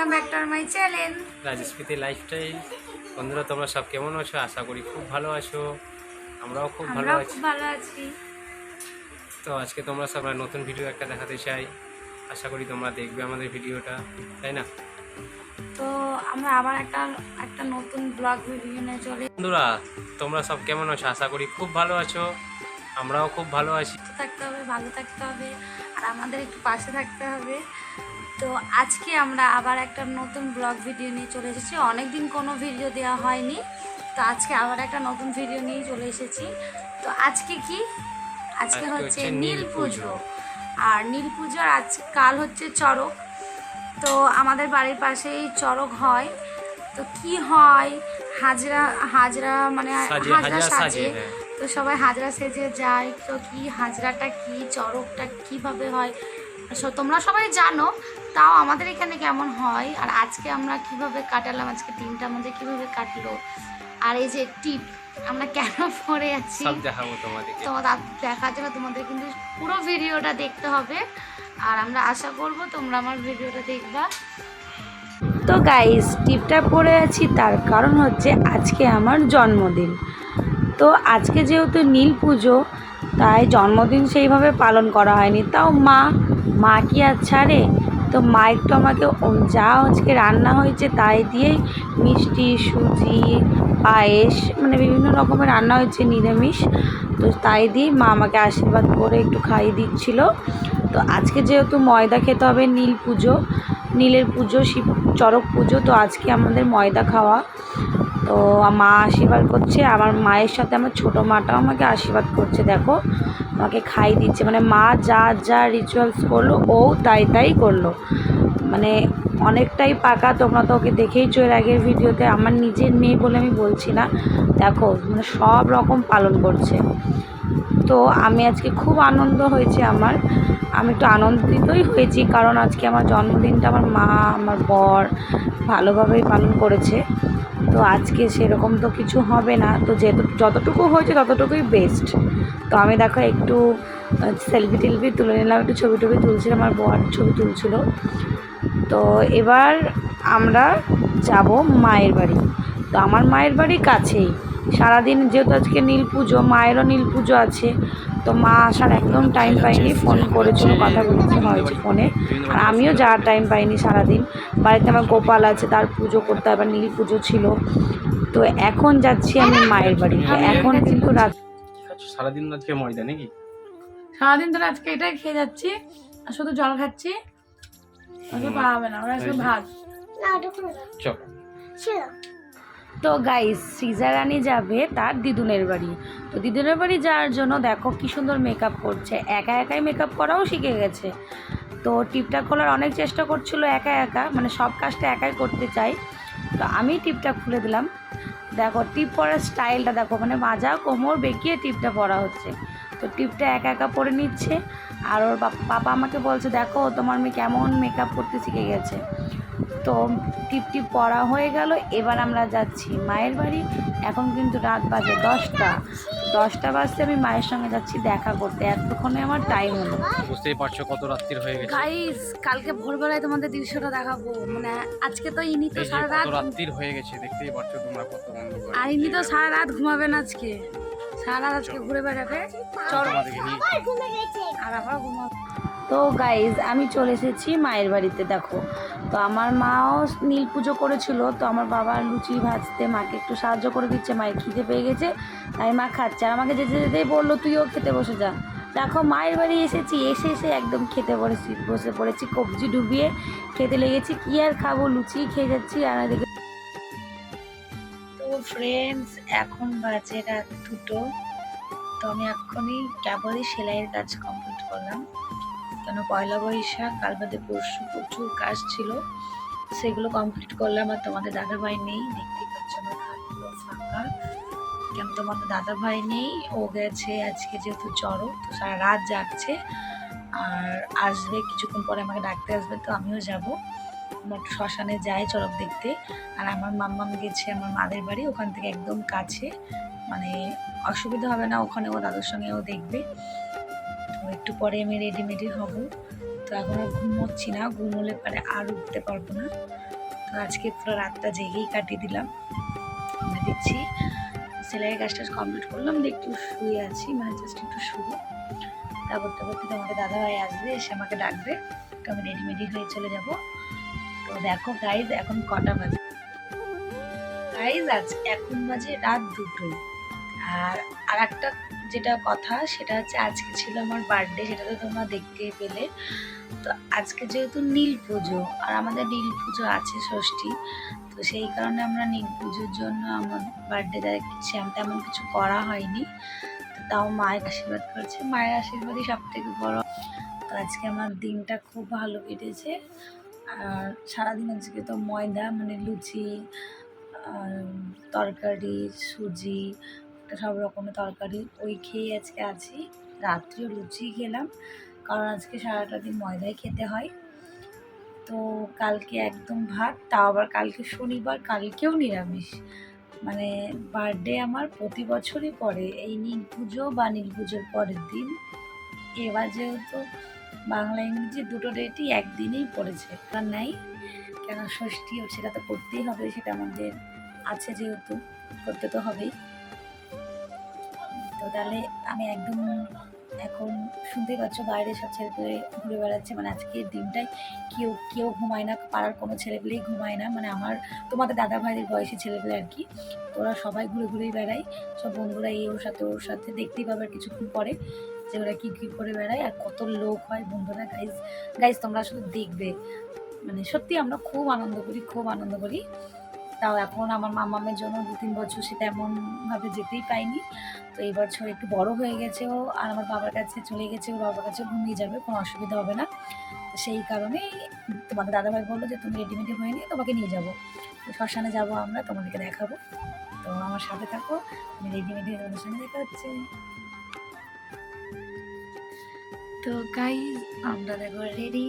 Welcome back to our my channel Rajsmriti lifestyle. বন্ধুরা, তোমরা সব কেমন আছো? আশা করি খুব ভালো আছো। আমরাও খুব ভালো আছি। তো আজকে তোমরা সব নতুন ভিডিও একটা দেখাতে চাই। আশা করি তোমরা দেখবে আমাদের ভিডিওটা, তাই না? তো আমরা আবার একটা নতুন ব্লগ ভিডিও নিয়ে চলে। বন্ধুরা, তোমরা সব কেমন আছো? আশা করি খুব ভালো আছো। আমরাও খুব ভালো আছি। থাকতে হবে, ভালো থাকতে হবে, আর আমাদের একটু পাশে থাকতে হবে। তো আজকে আমরা আবার একটা নতুন ব্লগ ভিডিও নিয়ে চলে এসেছি। অনেকদিন কোনো ভিডিও দেওয়া হয়নি, তো আজকে আবার একটা নতুন ভিডিও নিয়ে চলে এসেছি। তো আজকে কি? আজকে হচ্ছে নীল পুজো। আর নীল পুজোর কাল হচ্ছে চড়ক। তো আমাদের বাড়ির পাশেই চড়ক হয়। তো কি হয়, হাজরা মানে হাজরা সাজে। তো সবাই হাজরা সেজে যায়। তো কি হাজরাটা কি, চড়কটা কিভাবে হয় তোমরা সবাই জানো, তাও আমাদের এখানে কেমন হয় আর আজকে আমরা কিভাবে কাটালাম, আজকে দিনটা আমাদের কিভাবে কাটলো, আর এই যে টিপ আমরা কেন পরে আছি সব দেখাবো তোমাদেরকে। তো দেখার জন্য তোমাদের কিন্তু পুরো ভিডিওটা দেখতে হবে। আর আমরা আশা করব তোমরা আমার ভিডিওটা দেখবা। তো গাইস, টিপটা পরে আছি তার কারণ হচ্ছে আজকে আমার জন্মদিন। তো আজকে যেহেতু নীল পুজো, তাই জন্মদিন সেইভাবে পালন করা হয়নি। তাও মা কি আর ছাড়ে? তো মা একটু আমাকে যা আজকে রান্না হয়েছে তাই দিয়েই মিষ্টি, সুজি, পায়েস, মানে বিভিন্ন রকমের রান্না হয়েছে নিরামিষ, তো তাই দিয়েই মা আমাকে আশীর্বাদ করে একটু খাইয়ে দিচ্ছিল। তো আজকে যেহেতু ময়দা খেতে হবে, নীলের পুজো, চড়ক পুজো, তো আজকে আমাদের ময়দা খাওয়া। তো মা আশীর্বাদ করছে, আমার মায়ের সাথে আমার ছোটো মাটাও আমাকে আশীর্বাদ করছে। দেখো, আমাকে খাই দিচ্ছে, মানে মা যা যা রিচুয়ালস করলো ও তাই করলো। মানে অনেকটাই পাকা। তোমরা তো ওকে দেখেইছো এর আগের ভিডিওতে। আমার নিজের মেয়ে বলে আমি বলছি না, দেখো মানে সব রকম পালন করছে। তো আমি আজকে খুব আনন্দ হয়েছে আমি একটু আনন্দিতই হয়েছি, কারণ আজকে আমার জন্মদিনটা আমার মা, আমার বর ভালোভাবেই পালন করেছে। তো আজকে সেরকম তো কিছু হবে না, তো যতটুকু হয়েছে ততটুকুই বেস্ট। তো আমি দেখো একটু সেলফি তুলে নিলাম, একটু ছবি তুলছিলাম, আমার বর ছবি তুলছিল। তো এবার আমরা যাব মায়ের বাড়ি। তো আমার মায়ের বাড়ি কাছেই। সারাদিন যেহেতু আজকে নীল পুজো, মায়েরও নীল পুজো আছে, তো মা আসার একদম টাইম পাইনি। ফোন করেছিল, কথা বলতে হয়েছে ফোনে, আর আমিও যাওয়ার টাইম পাইনি। সারাদিন বাড়িতে আমার গোপাল আছে, তার পুজো করতে হবে, নীল পুজো ছিল। তো এখন যাচ্ছি আমি মায়ের বাড়ি। তো এখন কিন্তু রাত, সারাদিন আজকে ময়দা নাকি? সারাদিন ধরে আজকে এটাই খেয়ে যাচ্ছি, আর শুধু জল খাচ্ছি। পাবে না, ওরা শুধু ভাত। তো গাইস, সৃজা রানী যাবে তার দিদুনের বাড়ি। তো দিদুনের বাড়ি যাওয়ার জন্য দেখো কি সুন্দর মেকআপ করছে, একাই মেকআপ করাও শিখে গেছে। তো টিপটা খোলার অনেক চেষ্টা করছিল একা, মানে সব কাজটা একাই করতে চাই। তো আমি টিপটা খুলে দিলাম। দেখো টিপ পরার স্টাইলটা দেখো, মানে মাজা কোমর বেঁকিয়ে টিপটা পরা হচ্ছে। তো টিপটা একা পরে নিচ্ছে, আর ওর পাপা আমাকে বলছে দেখো তোমার মেয়ে কেমন মেকআপ করতে শিখে গেছে। তো টিপ পরা হয়ে গেল। এবার আমরা যাচ্ছি মায়ের বাড়ি। এখন কিন্তু রাত বাজে 10টা বাজতে আমি মায়ের সঙ্গে যাচ্ছি দেখা করতে। এতক্ষণে আমার টাইম হলো। বুঝতেই পারছো কত রাত্রির হয়ে গেছে গাইস, কালকে ভোরবেলায় তোমাদের দৃশ্যটা দেখাবো। মানে আজকে তো ইনি তো সারা রাত রাত্রির হয়ে গেছে, দেখতেই পারছো তোমরা কত অন্ধকার। আর ইনি তো সারা রাত ঘুমাবেন আজকে, সারা রাত আজকে ঘুরে বেড়াবে। আর আবার ঘুমাবে। তো গাইজ, আমি চলে এসেছি মায়ের বাড়িতে। দেখো, তো আমার মাও নীল পুজো করেছিল, তো আমার বাবা লুচি ভাজতে মাকে একটু সাহায্য করে দিচ্ছে। মায়ের খিদে পেয়ে গেছে, তাই মা খাচ্ছে। আর আমাকে যেতেই বললো তুইও খেতে বসে যা। দেখো মায়ের বাড়ি এসেছি, এসে একদম খেতে বসে পড়েছি, কবজি ডুবিয়ে খেতে লেগেছি। কি আর খাবো, লুচি খেয়ে যাচ্ছি। আর এদিকে তো ফ্রেন্ডস, এখন বাজে রাত 2টো। তো আমি এখনই কেবলই সেলাইয়ের কাজ কমপ্লিট করলাম, কেন পয়লা বৈশাখ কাল বাদে পরশু প্রচুর কাজ ছিল, সেগুলো কমপ্লিট করলাম। আর তোমাদের দাদাভাই নেই, দেখতেই পাচ্ছ না ঘাটগুলো ফাঁকা, কেন তোমাদের দাদাভাই নেই, ও গেছে আজকে যেহেতু চড়ক, তো সারা রাত যাচ্ছে। আর আসবে কিছুক্ষণ পরে, আমাকে ডাকতে আসবে, তো আমিও যাবো। আমরা একটু শ্মশানে যাই চড়ক দেখতে। আর আমার মাম্মাম গেছে আমার মাদের বাড়ি, ওখান থেকে একদম কাছে, মানে অসুবিধা হবে না, ওখানে ও দাদুর সঙ্গে ও দেখবে। তো একটু পরে আমি রেডি হব। তো এখন আর ঘুমোচ্ছি না, ঘুমোলে পরে আর উঠতে পারবো না। তো আজকে পুরো রাতটা জেগেই কাটিয়ে দিলাম, দিচ্ছি। সেলাইয়ের কাজটা কমপ্লিট করলাম, দিয়ে একটু শুয়ে আছি, মানে জাস্ট একটু শুয়ে। তারপর থেকে আমাদের দাদাভাই আসবে, এসে আমাকে ডাকবে, তো আমি রেডিমেডি হয়ে চলে যাব। তো দেখো গাইজ এখন কটা বাজে, গাইজ আজ এখন বাজে রাত 2টো। আর একটা যেটা কথা সেটা হচ্ছে আজকে ছিল আমার বার্থডে, সেটা তো তোমরা দেখতে পেলে। তো আজকে যেহেতু নীল পুজো, আর আমাদের নীল পুজো আছে ষষ্ঠী, তো সেই কারণে আমরা নীল পুজোর জন্য আমার বার্থডে তেমন কিছু করা হয়নি। তো তাও মায়ের আশীর্বাদ করেছে, মায়ের আশীর্বাদই সব থেকে বড়। তো আজকে আমার দিনটা খুব ভালো কেটেছে। আর সারাদিন আজকে তো ময়দা, মানে লুচি, তরকারি, সুজি, সব রকমের তরকারি ওই খেয়ে আজকে আছি। রাত্রেও লুচি খেলাম, কারণ আজকে সারাটা দিন ময়দাই খেতে হয়। তো কালকে একদম ভাত, তাও আবার কালকে শনিবার, কালকেও নিরামিষ। মানে বার্থডে আমার প্রতি বছরই পড়ে এই নীল পুজো বা নীল পুজোর পরের দিন। এবার যেহেতু বাংলা ইংরেজি দুটো ডেটই একদিনেই পড়েছে, আর নাই কেন ষষ্ঠী, সেটা তো করতেই হবে, সেটা আমাদের আছে যেহেতু করতে তো হবেই। তো তাহলে আমি একদম এখন শুনতেই পাচ্ছ বাইরে সব ছেলেপেলে ঘুরে বেড়াচ্ছে, মানে আজকের দিনটাই কেউ ঘুমায় না, পাড়ার কোনো ছেলেপেলেই ঘুমায় না, মানে আমার তোমাদের দাদা ভাইদের বয়সী ছেলেপেলে আর কি। তো ওরা সবাই ঘুরেই বেড়ায়, সব বন্ধুরা ওর সাথে দেখতেই পাবে কিছুক্ষণ পরে যে ওরা কী করে বেড়ায়, আর কত লোক হয় বন্ধুরা। গাইজ তোমরা শুধু দেখবে, মানে সত্যি আমরা খুব আনন্দ করি। তাও এখন আমার মামামের জন্য 2-3 বছর সে তেমনভাবে যেতেই পাইনি। তো এই বছর একটু বড় হয়ে গেছে ও, আর আমার বাবার কাছে চলে গেছে, ওর বাবার কাছে ঘুমিয়ে যাবে, কোনো অসুবিধা হবে না। তো সেই কারণেই তোমাদের দাদাভাই বললো যে তুমি রেডিমেডি হয়ে নিয়ে তোমাকে নিয়ে যাবো, তো শ্মশানে যাবো আমরা, তোমাদেরকে দেখাবো। তো আমার সাথে থাকো, আমি রেডিমেডি হয়ে তোমাদের সঙ্গে দেখা হচ্ছে। তো গাইজ আমরা দেখো রেডি,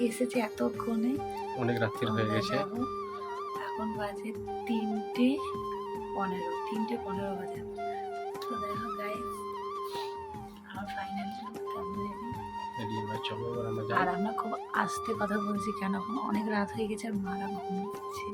এসেছে এতক্ষণে, অনেক রাত্রি হয়ে গেছে। এখন বাজে 3:15 বাজে। তো দেখো গাইজ আমার ফাইনালি আর আমরা খুব আস্তে কথা বলছি, কেন এখন অনেক রাত হয়ে গেছে আর মারা ঘুমোচ্ছে।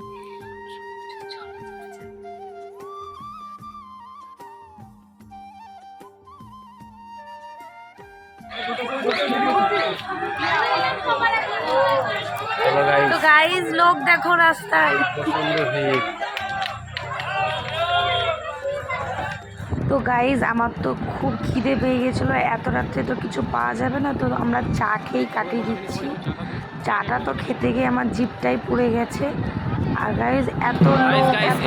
তো গাইজ লোক দেখো রাস্তায়, তো গাইজ আমার তো খুব খিদে পেয়ে গেছিলো, এত রাত্রে তো কিছু পাওয়া যাবে না, তো আমরা চা খেয়েই কাটিয়ে দিচ্ছি। চাটা তো খেতে গিয়ে আমার জিভটাই পুড়ে গেছে। আর গাইজ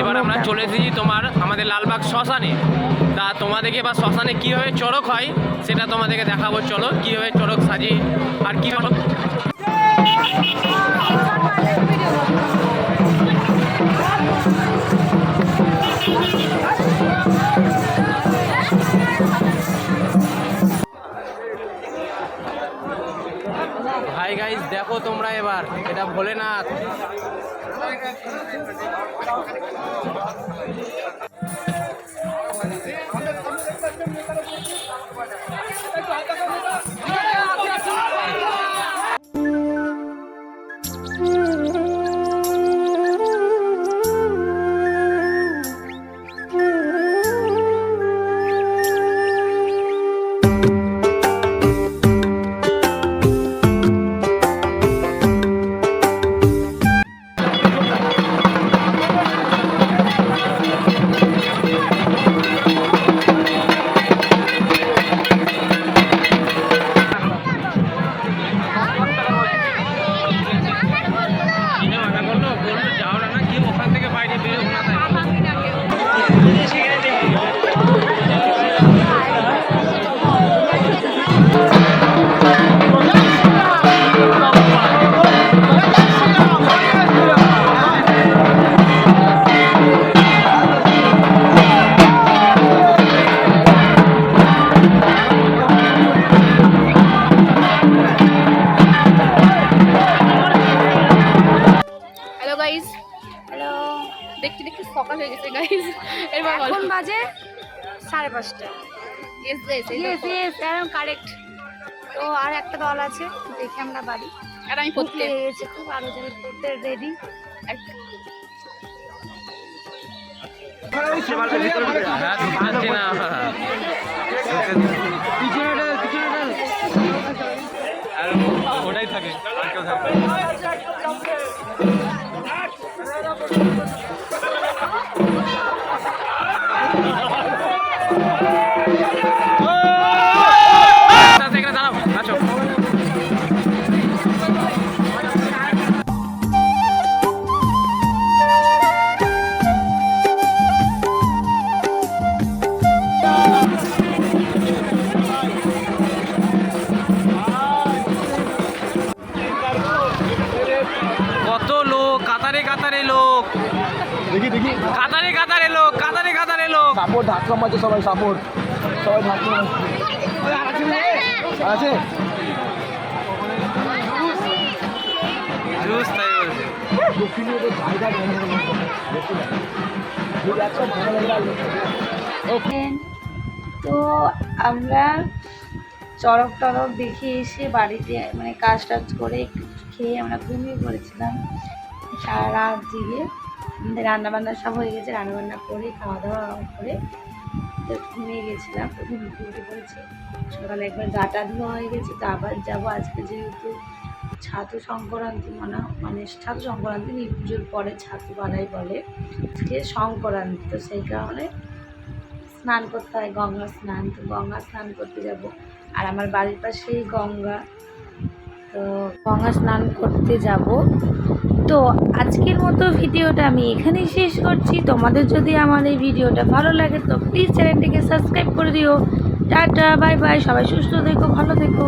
এবার আমরা চলে এসেছি তোমার আমাদের লালবাগ শ্মশানে। তা তোমাদেরকে এবার শ্মশানে কীভাবে চড়ক হয় সেটা তোমাদেরকে দেখাবো, চলো কীভাবে চড়ক সাজি আর কীভাবে। হাই গাইস, দেখো তোমরা এবার এটা ভোলেনাথ। দেখতে সকাল হয়ে গেছে গাইস। এবার এখন বাজে 5:30। ইয়েস ইয়েস একদম কারেক্ট। তো আর একটা দল আছে, দেখে আমরা বাড়ি। আর আমি পড়তে হয়ে গেছে খুব, আরো যারা পড়তে রেডি। ওটাই থাকে আর কেউ থাকবে। দাঁড়াও আছো। কত লোক, কাতারে কাতারে লোক, দেখি দেখি কাতারে কাতারে লোক, কাতারে কাতারে লোক। সাপোর্ট ঢাকলাম মাঝে সবাই সাপোর্ট, সবাই ঢাকলাম আছে। জুস তাই বলছে। তো আমরা চড়ক টরক দেখে এসে বাড়িতে মানে কাজ টাজ করে একটু খেয়ে আমরা ঘুমিয়ে পড়েছিলাম সারা রাত জেগে। আমাদের রান্নাবান্না সব হয়ে গেছে, রান্নাবান্না করে খাওয়া দাওয়া করে তো ঘুমিয়ে গেছিলাম। তো ঘুমিয়ে উঠে পড়েছি, সকালে একবার গাটা ধোয়া হয়ে গেছে। তো আবার যাবো আজকে, যেহেতু ছাতু সংক্রান্তি মানে ছাতু সংক্রান্তি পুজোর পরে ছাতু বানাই বলে, আজকে সংক্রান্তি। তো সেই কারণে স্নান করতে হয়, গঙ্গা স্নান। তো গঙ্গা স্নান করতে যাব, আর আমার বাড়ির পাশেই গঙ্গা, তো গঙ্গা স্নান করতে যাব। তো আজকের মতো ভিডিওটা আমি এখানেই শেষ করছি। তোমাদের যদি আমার এই ভিডিওটা ভালো লাগে তো প্লিজ চ্যানেলটিকে সাবস্ক্রাইব করে দিও। টাটা, বাই বাই, সবাই সুস্থ থেকো, ভালো থেকো।